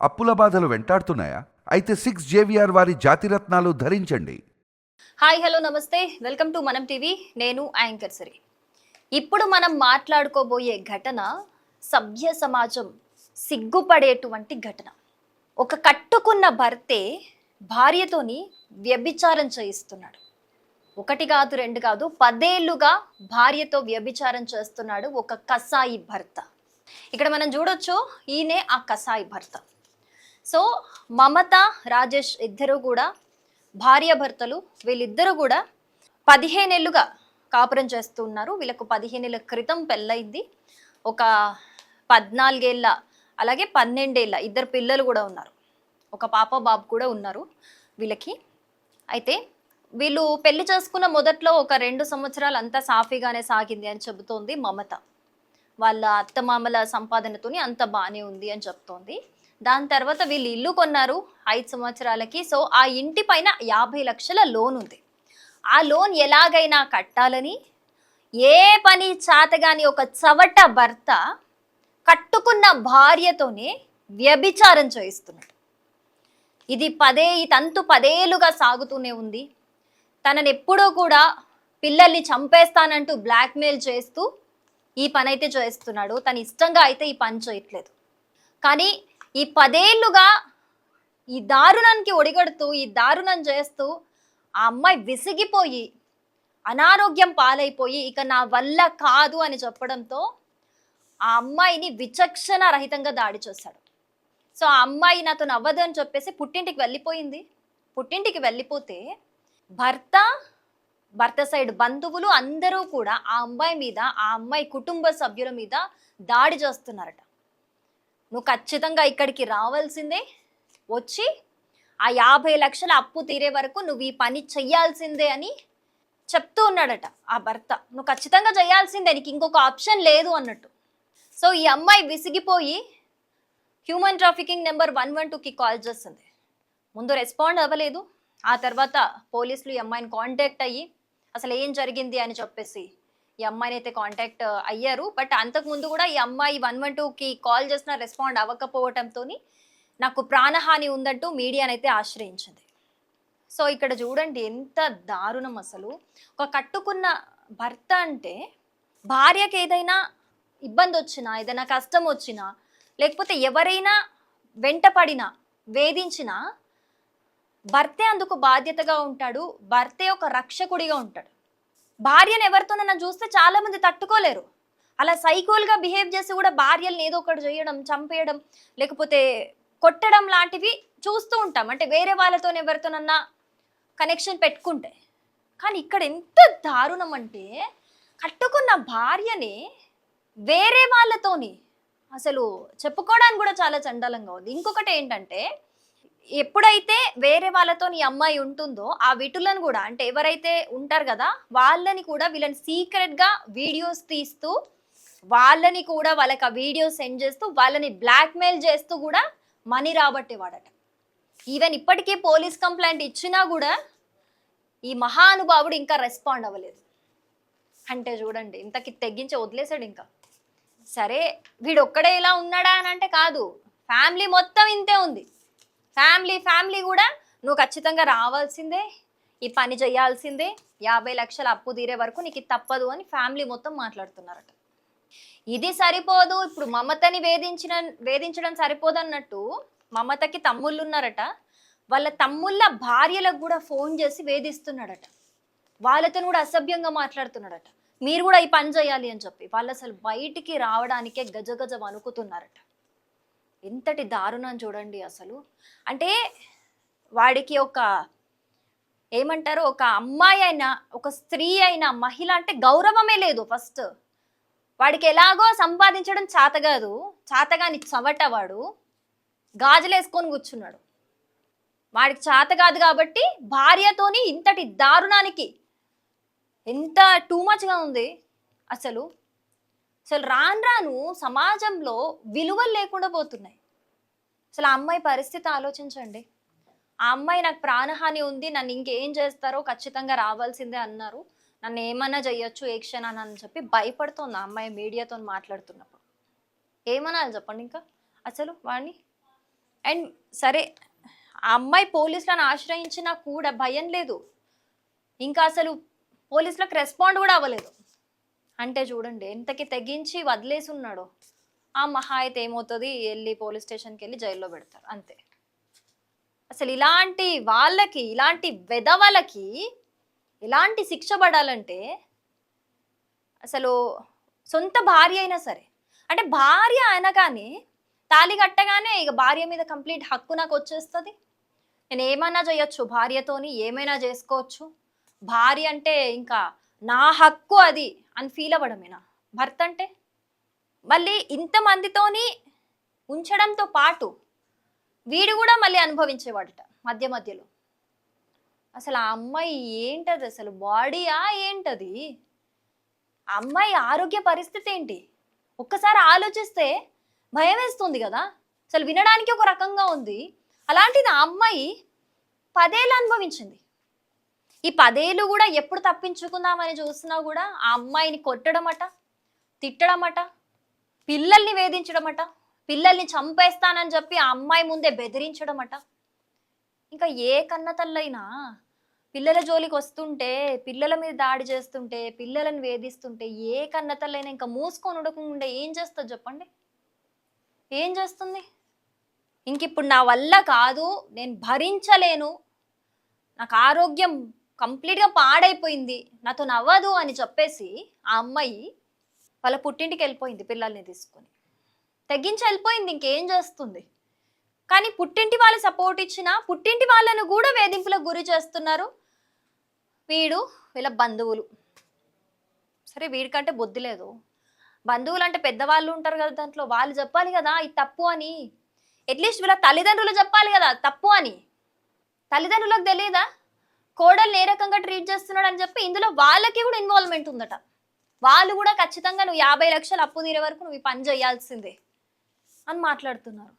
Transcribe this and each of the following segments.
అప్పుల బాధలు వెంటాడుతున్నాయా? అయితే 6 JVR వారి జాతిరత్నాలు ధరించండి. హాయ్ హలో నమస్తే వెల్కమ్ టు మనం టీవీ. నేను యాంకర్ సిరి. ఇప్పుడు మనం మాట్లాడుకోబోయే ఘటన సభ్య సమాజం సిగ్గుపడేటువంటి ఘటన. ఒక కట్టుకున్న భర్తే భార్యతోని వ్యభిచారం చేయిస్తున్నాడు. ఒకటి కాదు రెండు కాదు 10 ఏళ్లుగా భార్యతో వ్యభిచారం చేస్తున్నాడు ఒక కసాయి భర్త. ఇక్కడ మనం చూడొచ్చు, ఈయనే ఆ కసాయి భర్త. సో మమత రాజేష్ ఇద్దరు కూడా భార్యాభర్తలు. వీళ్ళిద్దరూ కూడా 15 ఏళ్ళుగా కాపురం చేస్తూ ఉన్నారు. వీళ్ళకు 15 ఏళ్ళ క్రితం పెళ్ళయింది. ఒక 14 ఏళ్ళ అలాగే 12 ఏళ్ళ ఇద్దరు పిల్లలు కూడా ఉన్నారు. ఒక పాప బాబు కూడా ఉన్నారు వీళ్ళకి. అయితే వీళ్ళు పెళ్లి చేసుకున్న మొదట్లో ఒక 2 సంవత్సరాలు అంతా సాఫీగానే సాగింది అని చెబుతోంది మమత. వాళ్ళ అత్తమామల సంపాదనతోని అంత బాగానే ఉంది అని చెప్తోంది. దాని తర్వాత వీళ్ళు ఇల్లు కొన్నారు 5 సంవత్సరాలకి. సో ఆ ఇంటి పైన 50 లక్షల లోన్ ఉంది. ఆ లోన్ ఎలాగైనా కట్టాలని ఏ పని చాతగాని ఒక చవట భర్త కట్టుకున్న భార్యతోనే వ్యభిచారం చేయిస్తున్నాడు. ఈ తంతు 10 ఏళ్ళుగా సాగుతూనే ఉంది. తనని ఎప్పుడూ కూడా పిల్లల్ని చంపేస్తానంటూ బ్లాక్మెయిల్ చేస్తూ ఈ పని అయితే చేస్తున్నాడు. తను ఇష్టంగా అయితే ఈ పని చేయట్లేదు. కానీ ఈ 10 ఏళ్ళుగా ఈ దారుణానికి ఒడిగడుతూ ఈ దారుణం చేస్తూ ఆ అమ్మాయి విసిగిపోయి అనారోగ్యం పాలైపోయి ఇక నా వల్ల కాదు అని చెప్పడంతో ఆ అమ్మాయిని విచక్షణ రహితంగా దాడి చేశాడు. సో ఆ అమ్మాయి నాతో నవ్వదు అని చెప్పేసి పుట్టింటికి వెళ్ళిపోయింది. పుట్టింటికి వెళ్ళిపోతే భర్త సైడ్ బంధువులు అందరూ కూడా ఆ అమ్మాయి మీద, ఆ అమ్మాయి కుటుంబ సభ్యుల మీద దాడి చేస్తున్నారట. నువ్వు ఖచ్చితంగా ఇక్కడికి రావాల్సిందే, వచ్చి ఆ 50 లక్షల అప్పు తీరే వరకు నువ్వు ఈ పని చెయ్యాల్సిందే అని చెప్తూ ఉన్నాడట ఆ భర్త. నువ్వు ఖచ్చితంగా చేయాల్సిందే, నీకు ఇంకొక ఆప్షన్ లేదు అన్నట్టు. సో ఈ అమ్మాయి విసిగిపోయి హ్యూమన్ ట్రాఫికింగ్ నెంబర్ 112కి కాల్ చేస్తుంది. ముందు రెస్పాండ్ అవ్వలేదు. ఆ తర్వాత పోలీసులు ఈ అమ్మాయిని కాంటాక్ట్ అయ్యి అసలు ఏం జరిగింది అని చెప్పేసి ఈ అమ్మాయిని అయితే కాంటాక్ట్ అయ్యారు. బట్ అంతకుముందు కూడా ఈ అమ్మాయి 112కి కాల్ చేసిన రెస్పాండ్ అవ్వకపోవడంతో నాకు ప్రాణహాని ఉందంటూ మీడియానైతే ఆశ్రయించింది. సో ఇక్కడ చూడండి ఎంత దారుణం అసలు. ఒక కట్టుకున్న భర్త అంటే భార్యకి ఏదైనా ఇబ్బంది వచ్చినా, ఏదైనా కష్టం వచ్చినా, లేకపోతే ఎవరైనా వెంటపడినా, వేధించినా భర్తే అందుకు బాధ్యతగా ఉంటాడు. భర్తే ఒక రక్షకుడిగా ఉంటాడు. భార్యను ఎవరితోనైనా చూస్తే చాలా మంది తట్టుకోలేరు. అలా సైకోల్గా బిహేవ్ చేసి కూడా భార్యలను ఏదో ఒకటి చేయడం, చంపేయడం, లేకపోతే కొట్టడం లాంటివి చూస్తూ ఉంటాం. అంటే వేరే వాళ్ళతో ఎవరితోనన్నా కనెక్షన్ పెట్టుకుంటే. కానీ ఇక్కడ ఎంత దారుణం అంటే కట్టుకున్న భార్యని వేరే వాళ్ళతోని అసలు చెప్పుకోవడానికి కూడా చాలా చండాలంగా ఉంది. ఇంకొకటి ఏంటంటే, ఎప్పుడైతే వేరే వాళ్ళతో ఈ అమ్మాయి ఉంటుందో ఆ విటులను కూడా, అంటే ఎవరైతే ఉంటారు కదా వాళ్ళని కూడా వీళ్ళని సీక్రెట్గా వీడియోస్ తీస్తూ వాళ్ళని కూడా వాళ్ళకి ఆ వీడియో సెండ్ చేస్తూ వాళ్ళని బ్లాక్మెయిల్ చేస్తూ కూడా మనీ రాబట్టేవాడట. ఈవెన్ ఇప్పటికీ పోలీస్ కంప్లైంట్ ఇచ్చినా కూడా ఈ మహానుభావుడు ఇంకా రెస్పాండ్ అవ్వలేదు. అంటే చూడండి ఇంతకి తెగించి వదిలేశాడు. ఇంకా సరే వీడు ఒక్కడే ఇలా ఉన్నాడా అని అంటే కాదు, ఫ్యామిలీ మొత్తం ఇంతే ఉంది. ఫ్యామిలీ కూడా నువ్వు ఖచ్చితంగా రావాల్సిందే, ఈ పని చేయాల్సిందే, 50 లక్షల అప్పు తీరే వరకు నీకు తప్పదు అని ఫ్యామిలీ మొత్తం మాట్లాడుతున్నారట. ఇది సరిపోదు, ఇప్పుడు మమతని వేధించడం సరిపోదు అన్నట్టు మమతకి తమ్ముళ్ళు ఉన్నారట. వాళ్ళ తమ్ముళ్ళ భార్యలకు కూడా ఫోన్ చేసి వేధిస్తున్నాడట. వాళ్ళతో కూడా అసభ్యంగా మాట్లాడుతున్నాడట. మీరు కూడా ఈ పని చేయాలి అని చెప్పి వాళ్ళు అసలు బయటికి రావడానికే గజగజ వణుకుతున్నారట. ఎంతటి దారుణం చూడండి అసలు. అంటే వాడికి ఒక ఏమంటారు, ఒక అమ్మాయి అయినా, ఒక స్త్రీ అయినా, మహిళ అంటే గౌరవమే లేదు. ఫస్ట్ వాడికి ఎలాగో సంపాదించడం చాతగాదు, చాతగాని చవట వాడు గాజులేసుకొని కూర్చున్నాడు. వాడికి చాత కాదు కాబట్టి భార్యతోని ఇంతటి దారుణానికి ఎంత టూ మచ్గా ఉంది అసలు. రాను సమాజంలో విలువలు లేకుండా పోతున్నాయి. అసలు ఆ అమ్మాయి పరిస్థితి ఆలోచించండి. ఆ అమ్మాయి నాకు ప్రాణహాని ఉంది, నన్ను ఇంకేం చేస్తారో ఖచ్చితంగా రావాల్సిందే అన్నారు, నన్ను ఏమన్నా చెయ్యొచ్చు ఏ క్షణాన్ని అని చెప్పి భయపడుతోంది ఆ అమ్మాయి మీడియాతో మాట్లాడుతున్నప్పుడు. ఏమనాలి చెప్పండి ఇంకా అసలు వాడిని. అండ్ సరే ఆ అమ్మాయి పోలీసులను ఆశ్రయించినా కూడా భయం లేదు, ఇంకా అసలు పోలీసులకు రెస్పాండ్ కూడా అవ్వలేదు. అంటే చూడండి ఎంతకి తెగించి వదిలేసి ఉన్నాడు. ఆ మహా అయితే ఏమవుతుంది, వెళ్ళి పోలీస్ స్టేషన్కి వెళ్ళి జైల్లో పెడతారు అంతే. అసలు ఇలాంటి వాళ్ళకి, ఇలాంటి వెధవలకి ఎలాంటి శిక్ష పడాలంటే, అసలు సొంత భార్య అయినా సరే, అంటే భార్య అనగానే తాళి కట్టగానే ఇక భార్య మీద కంప్లీట్ హక్కు నాకు వచ్చేస్తుంది, నేను ఏమైనా చేయొచ్చు, భార్యతోని ఏమైనా చేసుకోవచ్చు, భార్య అంటే ఇంకా నా హక్కు అది అని ఫీల్ అవ్వడమేనా భర్త అంటే? మళ్ళీ ఇంతమందితోని ఉంచడంతో పాటు వీడు కూడా మళ్ళీ అనుభవించేవాడట మధ్య మధ్యలో. అసలు ఆ అమ్మాయి ఏంటది, అసలు బాడీయా ఏంటది, ఆ అమ్మాయి ఆరోగ్య పరిస్థితి ఏంటి ఒక్కసారి ఆలోచిస్తే భయం వేస్తుంది కదా. అసలు వినడానికి ఒక రకంగా ఉంది, అలాంటిది ఆ అమ్మాయి 10 ఏళ్ళు అనుభవించింది. ఈ 10 ఏళ్ళు కూడా ఎప్పుడు తప్పించుకుందామని చూసినా కూడా ఆ అమ్మాయిని కొట్టడమట, తిట్టడమట, పిల్లల్ని వేధించడమట, పిల్లల్ని చంపేస్తానని చెప్పి ఆ అమ్మాయి ముందే బెదిరించడమట. ఇంకా ఏ కన్న తల్లైనా పిల్లల జోలికి వస్తుంటే, పిల్లల మీద దాడి చేస్తుంటే, పిల్లలను వేధిస్తుంటే ఏ కన్న తల్లైనా ఇంకా మూసుకొని ఉండకుండా ఏం చేస్తుంది చెప్పండి? ఏం చేస్తుంది? ఇంక ఇప్పుడు నా వల్ల కాదు, నేను భరించలేను, నాకు ఆరోగ్యం కంప్లీట్గా పాడైపోయింది, నాతో నవ్వదు అని చెప్పేసి ఆ అమ్మాయి వాళ్ళ పుట్టింటికి వెళ్ళిపోయింది పిల్లల్ని తీసుకొని, తెగించి వెళ్ళిపోయింది. ఇంకేం చేస్తుంది? కానీ పుట్టింటి వాళ్ళు సపోర్ట్ ఇచ్చినా పుట్టింటి వాళ్ళను కూడా వేధింపులకు గురి చేస్తున్నారు వీళ్ళ బంధువులు. సరే వీడికంటే బుద్ధి లేదు, బంధువులు అంటే పెద్దవాళ్ళు ఉంటారు కదా, దాంట్లో వాళ్ళు చెప్పాలి కదా ఇది తప్పు అని, అట్లీస్ట్ వీళ్ళ తల్లిదండ్రులు చెప్పాలి కదా తప్పు అని. తల్లిదండ్రులకు తెలియదా కోడల్ని ఏ రకంగా ట్రీట్ చేస్తున్నాడు అని చెప్పి? ఇందులో వాళ్ళకి కూడా ఇన్వాల్వ్మెంట్ ఉందట. వాళ్ళు కూడా ఖచ్చితంగా నువ్వు 50 లక్షలు అప్పు తీరే వరకు నువ్వు ఈ పని చేయాల్సిందే అని మాట్లాడుతున్నారు.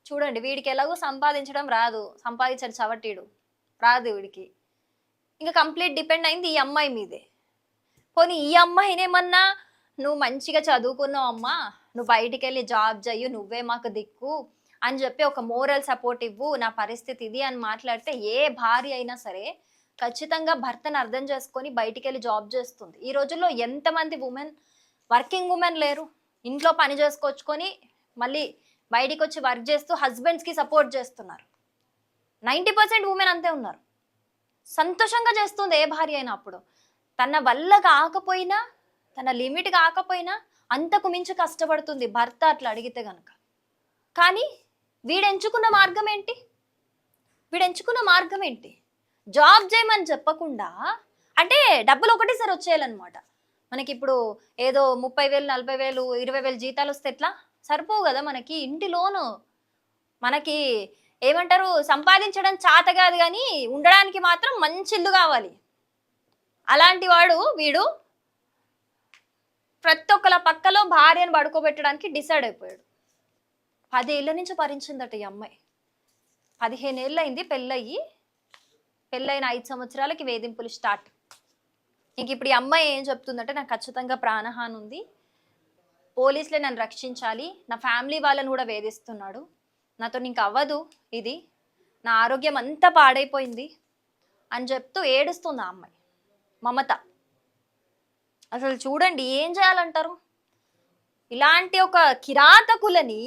చూడండి వీడికి ఎలాగో సంపాదించడం రాదు, సంపాదించాడు చవటీడు రాదు వీడికి, ఇంకా కంప్లీట్ డిపెండ్ అయింది ఈ అమ్మాయి మీదే. పోనీ ఈ అమ్మాయినేమన్నా నువ్వు మంచిగా చదువుకున్నావు అమ్మా, నువ్వు బయటికి వెళ్ళి జాబ్ చెయ్యు, నువ్వే మాకు దిక్కు అని చెప్పి ఒక మోరల్ సపోర్ట్ ఇవ్వు, నా పరిస్థితి ఇది అని మాట్లాడితే ఏ భార్య అయినా సరే ఖచ్చితంగా భర్తను అర్థం చేసుకొని బయటికి వెళ్ళి జాబ్ చేస్తుంది. ఈ రోజుల్లో ఎంతమంది వర్కింగ్ ఉమెన్ లేరు, ఇంట్లో పని చేసుకొచ్చుకొని మళ్ళీ బయటికి వచ్చి వర్క్ చేస్తూ హస్బెండ్స్కి సపోర్ట్ చేస్తున్నారు. 90% ఉమెన్ అంతే ఉన్నారు. సంతోషంగా చేస్తుంది ఏ భార్య అయినా. అప్పుడు తన వల్ల కాకపోయినా, తన లిమిట్ కాకపోయినా అంతకు మించి కష్టపడుతుంది భర్త అట్లా అడిగితే గనక. కానీ వీడెంచుకున్న మార్గం ఏంటి? జాబ్ చేయమని చెప్పకుండా, అంటే డబ్బులు ఒకటేసారి వచ్చేయాలన్నమాట. మనకి ఇప్పుడు ఏదో 30,000, 40,000, 20,000 జీతాలు వస్తే ఎట్లా సరిపోవు కదా మనకి. ఇంటి లోను మనకి ఏమంటారు, సంపాదించడం చేత కాదు కానీ ఉండడానికి మాత్రం మంచి ఇల్లు కావాలి. అలాంటి వీడు ప్రతి ఒక్కల పక్కలో భార్యను పడుకోబెట్టడానికి డిసైడ్ అయిపోయాడు. 10 ఏళ్ళ నుంచి భరించిందట ఈ అమ్మాయి. 15 ఏళ్ళు అయింది పెళ్ళైన 5 సంవత్సరాలకి వేధింపులు స్టార్ట్. ఇంక ఇప్పుడు ఈ అమ్మాయి ఏం చెప్తుందంటే, నాకు ఖచ్చితంగా ప్రాణహాని ఉంది, పోలీసులే నన్ను రక్షించాలి, నా ఫ్యామిలీ వాళ్ళని కూడా వేధిస్తున్నాడు, నాతో ఇంక అవ్వదు ఇది, నా ఆరోగ్యం అంతా పాడైపోయింది అని చెప్తూ ఏడుస్తుంది ఆ అమ్మాయి మమత. అసలు చూడండి ఏం చేయాలంటారు? ఇలాంటి ఒక కిరాతకులని,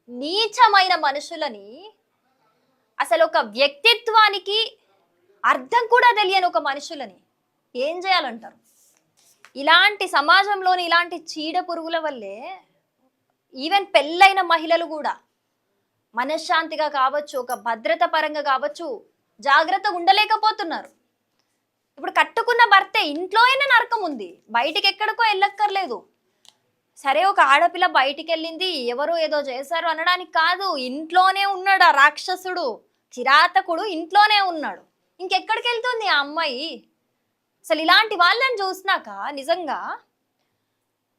నీచమైన మనుషులని, అసలు ఒక వ్యక్తిత్వానికి అర్థం కూడా తెలియని ఒక మనుషులని ఏం చేయాలంటారు? ఇలాంటి సమాజంలోని ఇలాంటి చీడ పురుగుల వల్లే ఈవెన్ పెళ్ళైన మహిళలు కూడా మనశ్శాంతిగా కావచ్చు, ఒక భద్రత పరంగా కావచ్చు, జాగ్రత్తగా ఉండలేకపోతున్నారు. ఇప్పుడు కట్టుకున్న భర్తే ఇంట్లో అయినా నరకం ఉంది, బయటికి ఎక్కడికో వెళ్ళక్కర్లేదు. సరే ఒక ఆడపిల్ల బయటికి వెళ్ళింది, ఎవరో ఏదో చేశారు అనడానికి కాదు, ఇంట్లోనే ఉన్నాడు ఆ రాక్షసుడు, కిరాతకుడు ఇంట్లోనే ఉన్నాడు. ఇంకెక్కడికి వెళ్తుంది ఆ అమ్మాయి? అసలు ఇలాంటి వాళ్ళని చూసినాక నిజంగా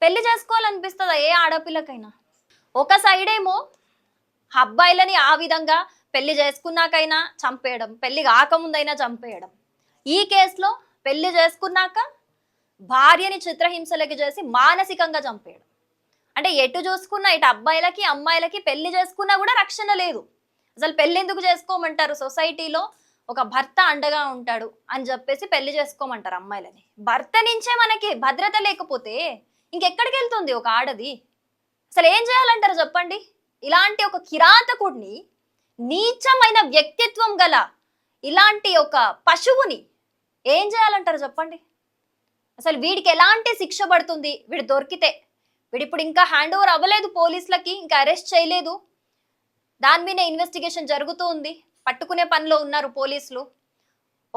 పెళ్లి చేసుకోవాలనిపిస్తుందా ఏ ఆడపిల్లకైనా? ఒక సైడ్ ఏమో అబ్బాయిలని ఆ విధంగా పెళ్లి చేసుకున్నాకైనా చంపేయడం, పెళ్లి కాకముందైనా చంపేయడం. ఈ కేసులో పెళ్లి చేసుకున్నాక భార్యని చిత్రహింసలకి చేసి మానసికంగా చంపేయడం. అంటే ఎటు చూసుకున్నా ఇటు అబ్బాయిలకి అమ్మాయిలకి పెళ్లి చేసుకున్నా కూడా రక్షణ లేదు. అసలు పెళ్లి ఎందుకు చేసుకోమంటారు? సొసైటీలో ఒక భర్త అండగా ఉంటాడు అని చెప్పేసి పెళ్లి చేసుకోమంటారు అమ్మాయిలని. భర్త నుంచే మనకి భద్రత లేకపోతే ఇంకెక్కడికి వెళ్తుంది ఒక ఆడది? అసలు ఏం చేయాలంటారు చెప్పండి? ఇలాంటి ఒక కిరాతకుడిని, నీచమైన వ్యక్తిత్వం గల ఇలాంటి ఒక పశువుని ఏం చేయాలంటారు చెప్పండి? అసలు వీడికి ఎలాంటి శిక్ష పడుతుంది వీడు దొరికితే? వీడు ఇప్పుడు ఇంకా హ్యాండ్ ఓవర్ అవ్వలేదు పోలీసులకి, ఇంకా అరెస్ట్ చేయలేదు, దాని మీద ఇన్వెస్టిగేషన్ జరుగుతూ ఉంది, పట్టుకునే పనిలో ఉన్నారు పోలీసులు.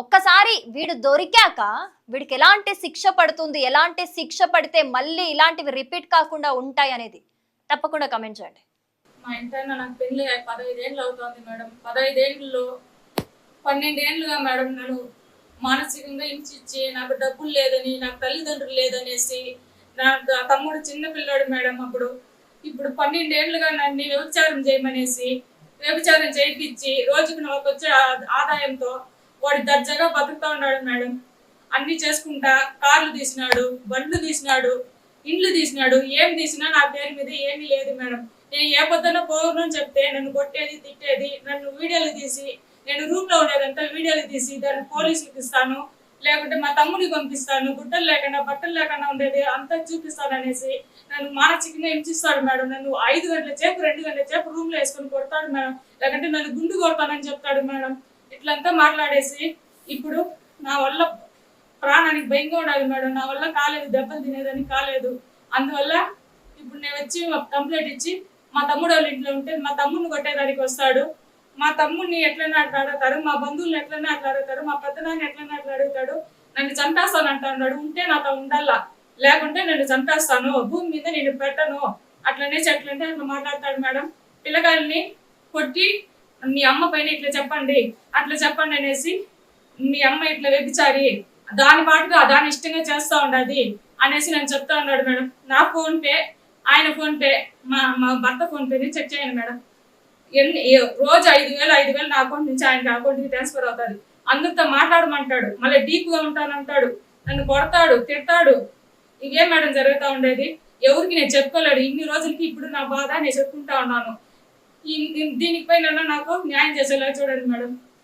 ఒక్కసారి వీడు దొరికాక వీడికి ఎలాంటి శిక్ష పడుతుంది, ఎలాంటి శిక్ష పడితే మళ్ళీ ఇలాంటివి రిపీట్ కాకుండా ఉంటాయి అనేది తప్పకుండా కమెంట్ చేయండి. మా ఇంటైనా నాకు పెళ్లి 15 ఏళ్ళు అవుతుంది మేడం. 15 ఏళ్ళలో 12 ఏళ్ళుగా మేడం నన్ను మానసికంగా హింసించి, నాకు డబ్బులు లేదని, నాకు తల్లిదండ్రులు లేదనేసి, నా తమ్ముడు చిన్న పిల్లాడు మేడం అప్పుడు. ఇప్పుడు 12 ఏళ్ళుగా నన్ను వ్యభిచారం చేయమనేసి, వ్యభిచారం చేయించి రోజుకు నాకు వచ్చే ఆదాయంతో వాడు దర్జాగా బతుకుతా ఉన్నాడు మేడం. అన్ని చేసుకుంటా కార్లు తీసినాడు, బండ్లు తీసినాడు, ఇండ్లు తీసినాడు. ఏం తీసినా నా పేరు మీద ఏమీ లేదు మేడం. నేను ఏ పొద్దున పోను చెప్తే నన్ను కొట్టేది, తిట్టేది, నన్ను వీడియోలు తీసి, నేను రూమ్ లో ఉండేదంతా వీడియోలు తీసి దాన్ని పోలీసులకు ఇస్తాను, లేకుంటే మా తమ్ముడికి పంపిస్తాను, గుడ్డలు లేకుండా బట్టలు లేకుండా ఉండేది అంతా చూపిస్తాను అనేసి నన్ను మానసికంగా హింసిస్తాడు మేడం. నన్ను 5 గంటల సేపు 2 గంటల సేపు రూమ్ లో వేసుకొని కొడతాడు మేడం, లేకుంటే నన్ను గుండు కొడతానని చెప్తాడు మేడం. ఇట్లంతా మాట్లాడేసి ఇప్పుడు నా వల్ల ప్రాణానికి భయంగా ఉండాలి మేడం. నా వల్ల కాలేదు, దెబ్బలు తినేదానికి కాలేదు. అందువల్ల ఇప్పుడు నేను వచ్చి కంప్లైంట్ ఇచ్చి మా తమ్ముడు వాళ్ళ ఇంట్లో ఉంటే మా తమ్ముడిని కొట్టేదానికి వస్తాడు. మా తమ్ముడిని ఎట్లైనా అట్లా అడుగుతారు, మా బంధువులను ఎట్లైనా అట్లా అడుగుతారు, మా పెద్దనాన్ని ఎట్లైనా అట్లా అడుగుతాడు. నన్ను చంపేస్తాను అంటున్నాడు. ఉంటే నాతో ఉండాలా, లేకుంటే నన్ను చంపేస్తాను, భూమి మీద నేను పెట్టను అట్లనేసి ఎట్లంటే అట్లా మాట్లాడతాడు మేడం. పిల్లగాల్ని కొట్టి మీ అమ్మ పైన ఇట్లా చెప్పండి, అట్లా చెప్పండి అనేసి, మీ అమ్మ ఇట్లా వ్యభిచారి, దాని పాటుగా దాని ఇష్టంగా చేస్తూ ఉండదు అనేసి నేను చెప్తా ఉన్నాడు మేడం. నా ఫోన్ పే, ఆయన ఫోన్ పే, మా భర్త ఫోన్ పేని చెక్ చేయండి మేడం. రోజు 5,000 నా అకౌంట్ నుంచి ఆయన అకౌంట్కి ట్రాన్స్ఫర్ అవుతుంది. అందరితో మాట్లాడమంటాడు, మళ్ళీ డీప్గా ఉంటానంటాడు, నన్ను కొడతాడు, తిడతాడు. ఇవే మేడం జరుగుతూ ఉండేది. ఎవరికి నేను చెప్పుకోలేడు ఇన్ని రోజులకి. ఇప్పుడు నా బాధ నేను చెప్పుకుంటా ఉన్నాను. దీనిపైన నాకు న్యాయం చేసేలా చూడండి మేడం.